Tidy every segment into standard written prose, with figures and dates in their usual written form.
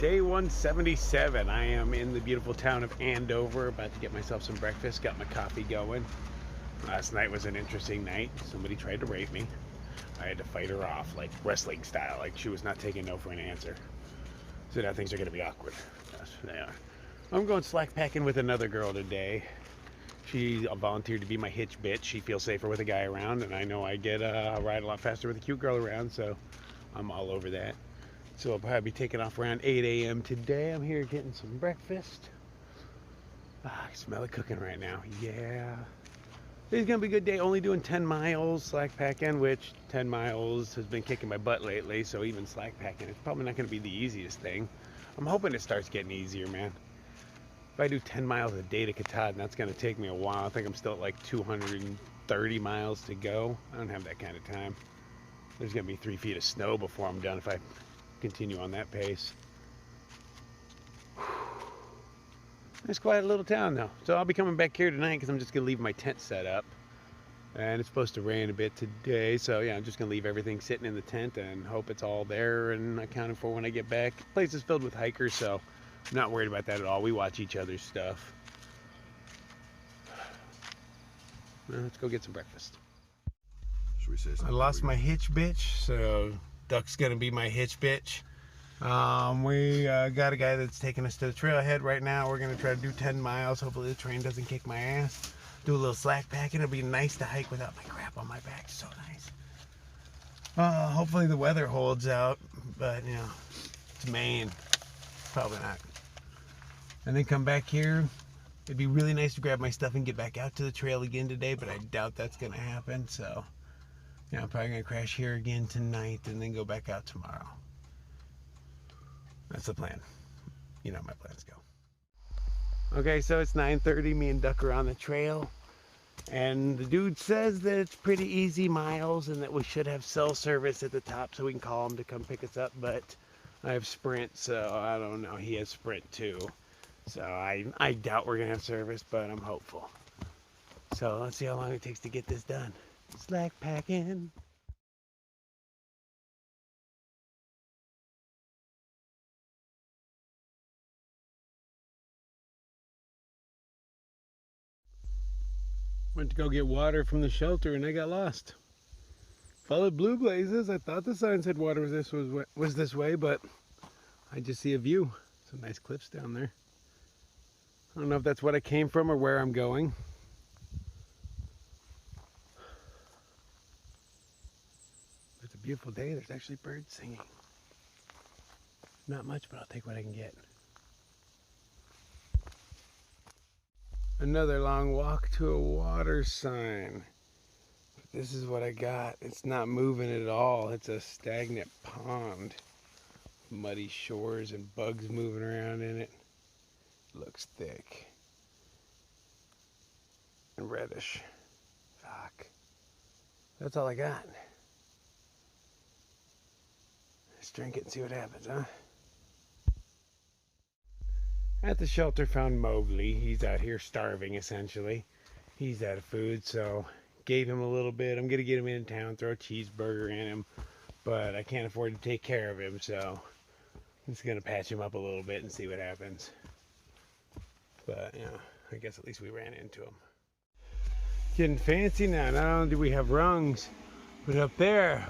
Day 177. I am in the beautiful town of Andover, about to get myself some breakfast. Got my coffee going. Last night was an interesting night. Somebody tried to rape me. I had to fight her off, like wrestling style, like she was not taking no for an answer. So now things are gonna be awkward. Yes, they are. I'm going slack packing with another girl today. She volunteered to be my hitch bitch. She feels safer with a guy around, and I know I get a ride a lot faster with a cute girl around, so I'm all over that. So I'll probably be taking off around 8 a.m. today. I'm here getting some breakfast. I smell it cooking right now. Yeah. Today's gonna be a good day. Only doing 10 miles slack packing, which 10 miles has been kicking my butt lately, so even slack packing, it's probably not gonna be the easiest thing. I'm hoping it starts getting easier, man. If I do 10 miles a day to Katahdin, that's gonna take me a while. I think I'm still at like 230 miles to go. I don't have that kind of time. There's gonna be 3 feet of snow before I'm done if I continue on that pace. It's quite a little town though. So I'll be coming back here tonight because I'm just gonna leave my tent set up. And it's supposed to rain a bit today, so yeah, I'm just gonna leave everything sitting in the tent and hope it's all there and accounted for when I get back. The place is filled with hikers, so I'm not worried about that at all. We watch each other's stuff. Well, let's go get some breakfast. Should we say something? I lost my hitch bitch, so Duck's gonna be my hitch bitch. We got a guy that's taking us to the trailhead right now. We're gonna try to do 10 miles. Hopefully the train doesn't kick my ass. Do a little slack packing. It'll be nice to hike without my crap on my back. So nice. Hopefully the weather holds out, but you know, it's Maine. Probably not. And then come back here. It'd be really nice to grab my stuff and get back out to the trail again today, but I doubt that's gonna happen. So yeah, I'm probably gonna crash here again tonight and then go back out tomorrow. That's the plan. You know how my plans go. Okay, so it's 9:30. Me and Duck are on the trail. And the dude says that it's pretty easy miles and that we should have cell service at the top so we can call him to come pick us up. But I have Sprint, so I don't know. He has Sprint too. So I doubt we're gonna have service, but I'm hopeful. So let's see how long it takes to get this done. Slack packing. Went to go get water from the shelter and I got lost. Followed blue blazes. I thought the sign said water was this way, but I just see a view. Some nice cliffs down there. I don't know if that's what I came from or where I'm going. It's a beautiful day. There's actually birds singing. Not much, but I'll take what I can get. Another long walk to a water sign. This is what I got. It's not moving at all. It's a stagnant pond. Muddy shores and bugs moving around in it. Looks thick. And reddish. Fuck. That's all I got. Let's drink it and see what happens, huh? At the shelter found Mowgli. He's out here starving essentially. He's out of food, so gave him a little bit. I'm gonna get him in town, throw a cheeseburger in him, but I can't afford to take care of him, so I'm just gonna patch him up a little bit and see what happens. But you know, I guess at least we ran into him. Getting fancy now. Not only do we have rungs, but up there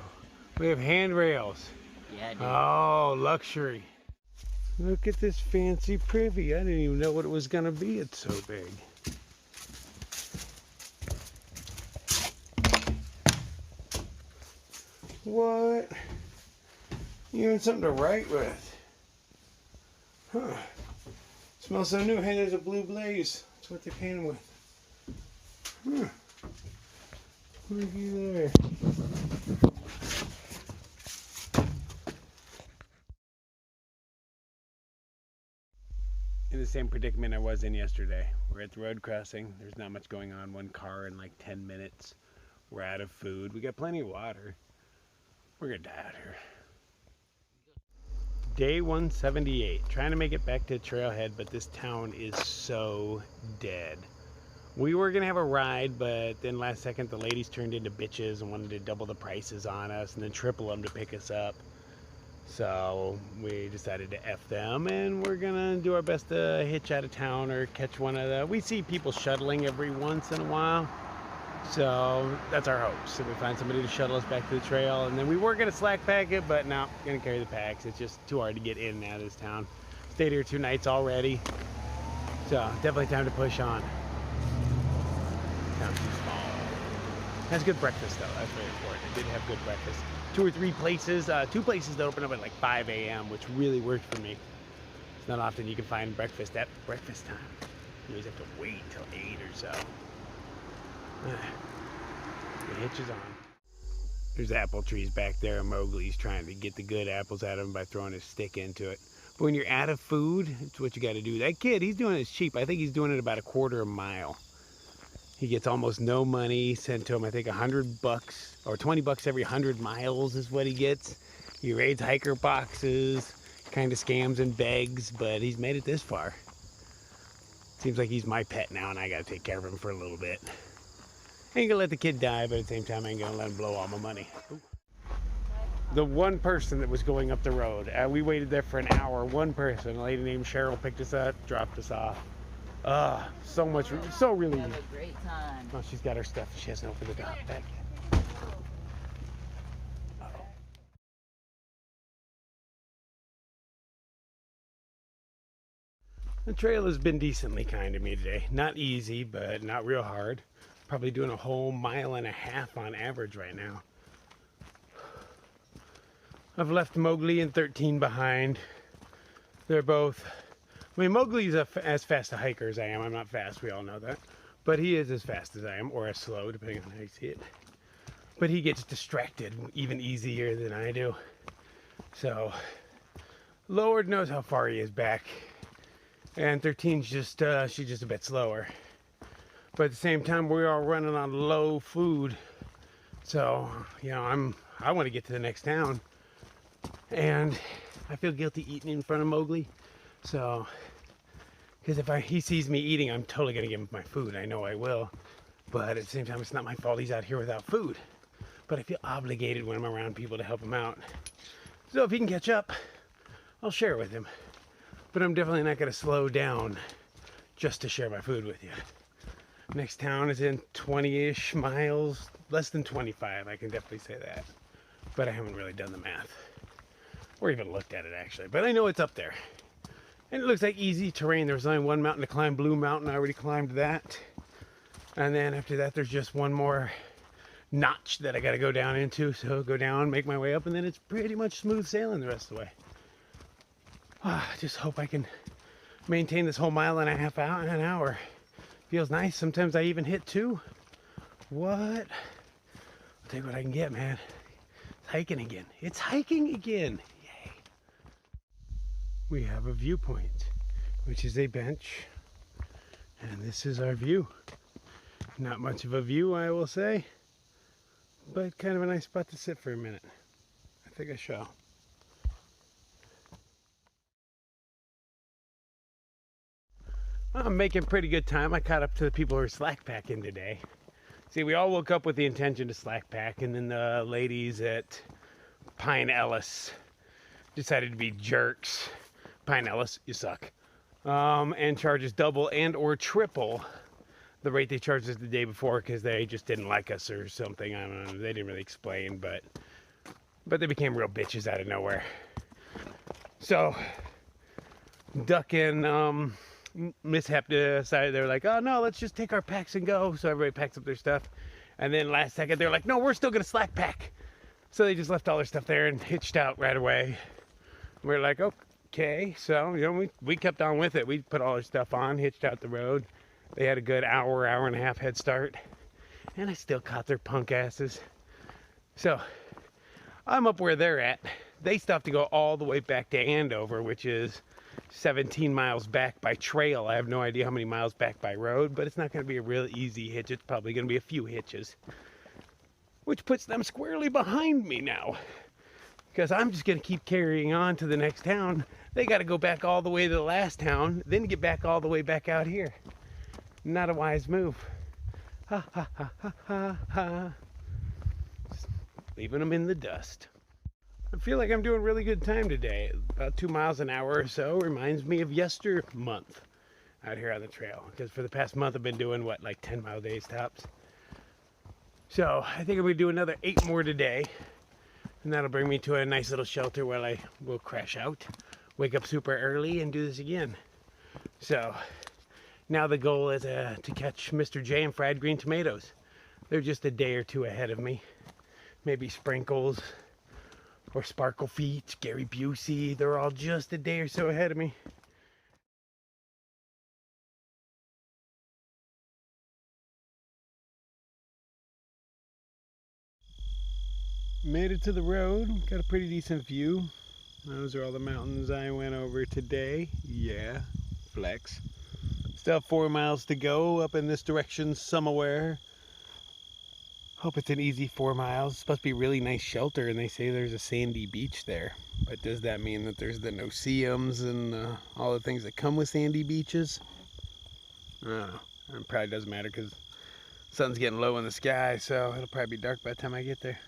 we have handrails. Yeah, dude. Oh, luxury. Look at this fancy privy. I didn't even know what it was gonna be. It's so big. What? You had something to write with. Huh. Smells so new. Hey, there's a blue blaze. That's what they paint them with. Huh. Looky there. In the same predicament I was in yesterday. We're at the road crossing. There's not much going on. One car in like 10 minutes. We're out of food. We got plenty of water. We're gonna die out here. Day 178. Trying to make it back to the trailhead, but this town is so dead. We were gonna have a ride, but then last second the ladies turned into bitches and wanted to double the prices on us and then triple them to pick us up. So we decided to F them, and we're gonna do our best to hitch out of town or catch one of the, we see people shuttling every once in a while. So that's our hope. So we find somebody to shuttle us back to the trail, and then we were gonna slack pack it, but no, gonna carry the packs. It's just too hard to get in and out of this town. Stayed here 2 nights already. So definitely time to push on. Town's too small. Has good breakfast though, that's very important. It did have good breakfast. 2 or 3 places, 2 places that open up at like 5 a.m., which really worked for me. It's not often you can find breakfast at breakfast time. You always have to wait till 8 or so. The hitch is on. There's apple trees back there, and Mowgli's trying to get the good apples out of them by throwing his stick into it. But when you're out of food, it's what you got to do. That kid, he's doing it cheap. I think he's doing it about a quarter a mile. He gets almost no money sent to him. I think $100 or $20 every 100 miles is what he gets. He raids hiker boxes, kind of scams and begs, but he's made it this far. Seems like he's my pet now, and I got to take care of him for a little bit. I ain't gonna let the kid die, but at the same time, I ain't gonna let him blow all my money. Ooh. The one person that was going up the road, we waited there for an hour. One person, a lady named Cheryl, picked us up, dropped us off. So much, so really. Have a great time. Oh, she's got her stuff. She hasn't opened the door back yet. Uh-oh. The trail has been decently kind to me today. Not easy, but not real hard. Probably doing a whole 1.5 miles on average right now. I've left Mowgli and 13 behind. They're both, I mean, Mowgli's as fast a hiker as I am. I'm not fast, we all know that. But he is as fast as I am, or as slow, depending on how you see it. But he gets distracted even easier than I do. So, Lord knows how far he is back. And 13's just, she's just a bit slower. But at the same time, we're all running on low food. So, you know, I want to get to the next town. And I feel guilty eating in front of Mowgli. So, because if he sees me eating, I'm totally going to give him my food. I know I will. But at the same time, it's not my fault he's out here without food. But I feel obligated when I'm around people to help him out. So if he can catch up, I'll share it with him. But I'm definitely not going to slow down just to share my food with you. Next town is in 20-ish miles, less than 25, I can definitely say that. But I haven't really done the math. Or even looked at it, actually. But I know it's up there. And it looks like easy terrain. There's only one mountain to climb, Blue Mountain. I already climbed that. And then after that, there's just one more notch that I got to go down into. So go down, make my way up, and then it's pretty much smooth sailing the rest of the way. I just hope I can maintain this whole 1.5 miles out in an hour. Feels nice. Sometimes I even hit 2. What? I'll take what I can get, man. It's hiking again. It's hiking again. Yay. We have a viewpoint, which is a bench. And this is our view. Not much of a view, I will say. But kind of a nice spot to sit for a minute. I think I shall. I'm making pretty good time. I caught up to the people who are slack packing today. See, we all woke up with the intention to slack pack, and then the ladies at Pine Ellis decided to be jerks. Pine Ellis, you suck. And charge us double and or triple the rate they charged us the day before because they just didn't like us or something. I don't know. They didn't really explain, but they became real bitches out of nowhere. So, Duck and Mishap decided, they were like, oh no, let's just take our packs and go. So everybody packs up their stuff. And then last second, they're like, no, we're still going to slack pack. So they just left all their stuff there and hitched out right away. We're like, okay. So, you know, we kept on with it. We put all our stuff on, hitched out the road. They had a good hour and a half head start. And I still caught their punk asses. So, I'm up where they're at. They still have to go all the way back to Andover, which is 17 miles back by trail. I have no idea how many miles back by road, but it's not going to be a real easy hitch. It's probably going to be a few hitches, which puts them squarely behind me now, because I'm just going to keep carrying on to the next town. They got to go back all the way to the last town, then get back all the way back out here. Not a wise move. Ha ha ha ha ha ha. Just leaving them in the dust. I feel like I'm doing really good time today. About 2 miles an hour or so. Reminds me of yester month out here on the trail. Because for the past month I've been doing, what, like 10-mile days tops. So I think I'm going to do another 8 more today. And that'll bring me to a nice little shelter where I will crash out, wake up super early, and do this again. So now the goal is to catch Mr. J and fried green tomatoes. They're just a day or two ahead of me. Maybe Sprinkles or Sparkle Feet, Gary Busey, they're all just a day or so ahead of me. Made it to the road, got a pretty decent view. Those are all the mountains I went over today. Yeah, flex. Still have 4 miles to go up in this direction somewhere. Hope it's an easy 4 miles. It's supposed to be really nice shelter, and they say there's a sandy beach there. But does that mean that there's the no-see-ums and all the things that come with sandy beaches? I don't know. It probably doesn't matter because the sun's getting low in the sky, so it'll probably be dark by the time I get there.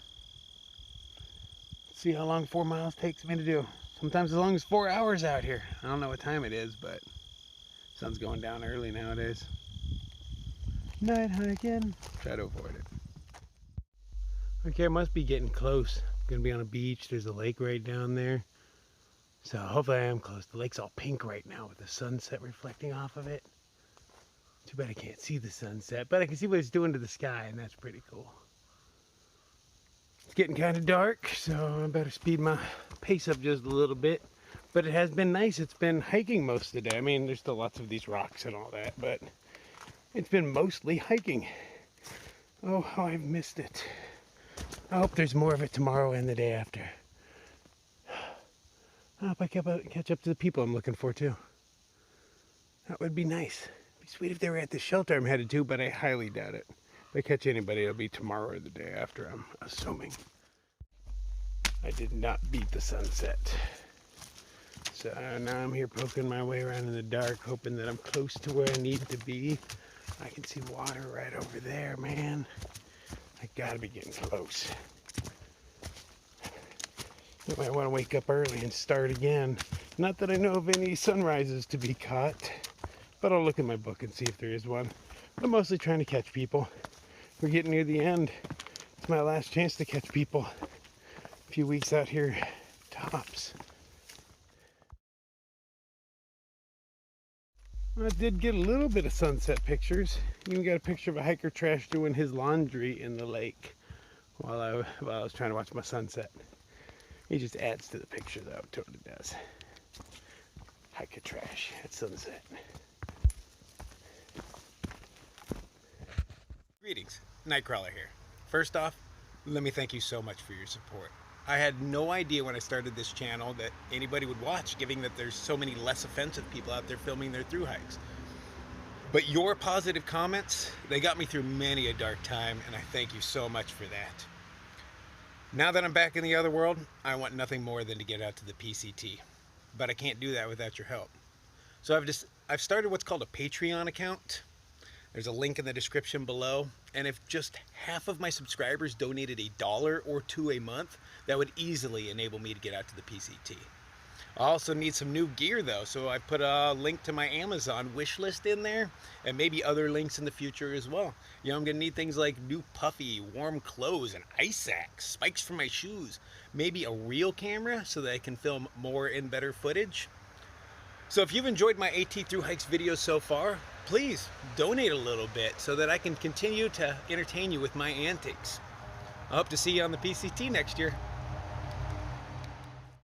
Let's see how long 4 miles takes me to do. Sometimes as long as 4 hours out here. I don't know what time it is, but the sun's going down early nowadays. Night hiking. Try to avoid it. Okay, I must be getting close. I'm gonna be on a beach. There's a lake right down there. So hopefully I am close. The lake's all pink right now with the sunset reflecting off of it. Too bad I can't see the sunset, but I can see what it's doing to the sky, and that's pretty cool. It's getting kind of dark, so I better speed my pace up just a little bit. But it has been nice. It's been hiking most of the day. I mean, there's still lots of these rocks and all that, but it's been mostly hiking. Oh, how I've missed it. I hope there's more of it tomorrow and the day after. I hope I catch up to the people I'm looking for too. That would be nice. It'd be sweet if they were at the shelter I'm headed to, but I highly doubt it. If I catch anybody, it'll be tomorrow or the day after, I'm assuming. I did not beat the sunset. So now I'm here poking my way around in the dark, hoping that I'm close to where I need to be. I can see water right over there, man. I gotta be getting close. I might want to wake up early and start again. Not that I know of any sunrises to be caught, but I'll look in my book and see if there is one. I'm mostly trying to catch people. We're getting near the end. It's my last chance to catch people. A few weeks out here, tops. I did get a little bit of sunset pictures. Even got a picture of a hiker trash doing his laundry in the lake while I was trying to watch my sunset. He just adds to the picture though, totally does. Hiker trash at sunset. Greetings, Nightcrawler here. First off, let me thank you so much for your support. I had no idea when I started this channel that anybody would watch, given that there's so many less offensive people out there filming their thru hikes. But your positive comments, they got me through many a dark time, and I thank you so much for that. Now that I'm back in the other world, I want nothing more than to get out to the PCT. But I can't do that without your help. So I've started what's called a Patreon account. There's a link in the description below. And if just half of my subscribers donated $1 or $2 a month, that would easily enable me to get out to the PCT. I also need some new gear though, so I put a link to my Amazon wish list in there, and maybe other links in the future as well. You know, I'm gonna need things like new puffy, warm clothes, and ice axe, spikes for my shoes, maybe a real camera so that I can film more and better footage. So if you've enjoyed my AT Thru Hikes videos so far, please donate a little bit so that I can continue to entertain you with my antics. I hope to see you on the PCT next year.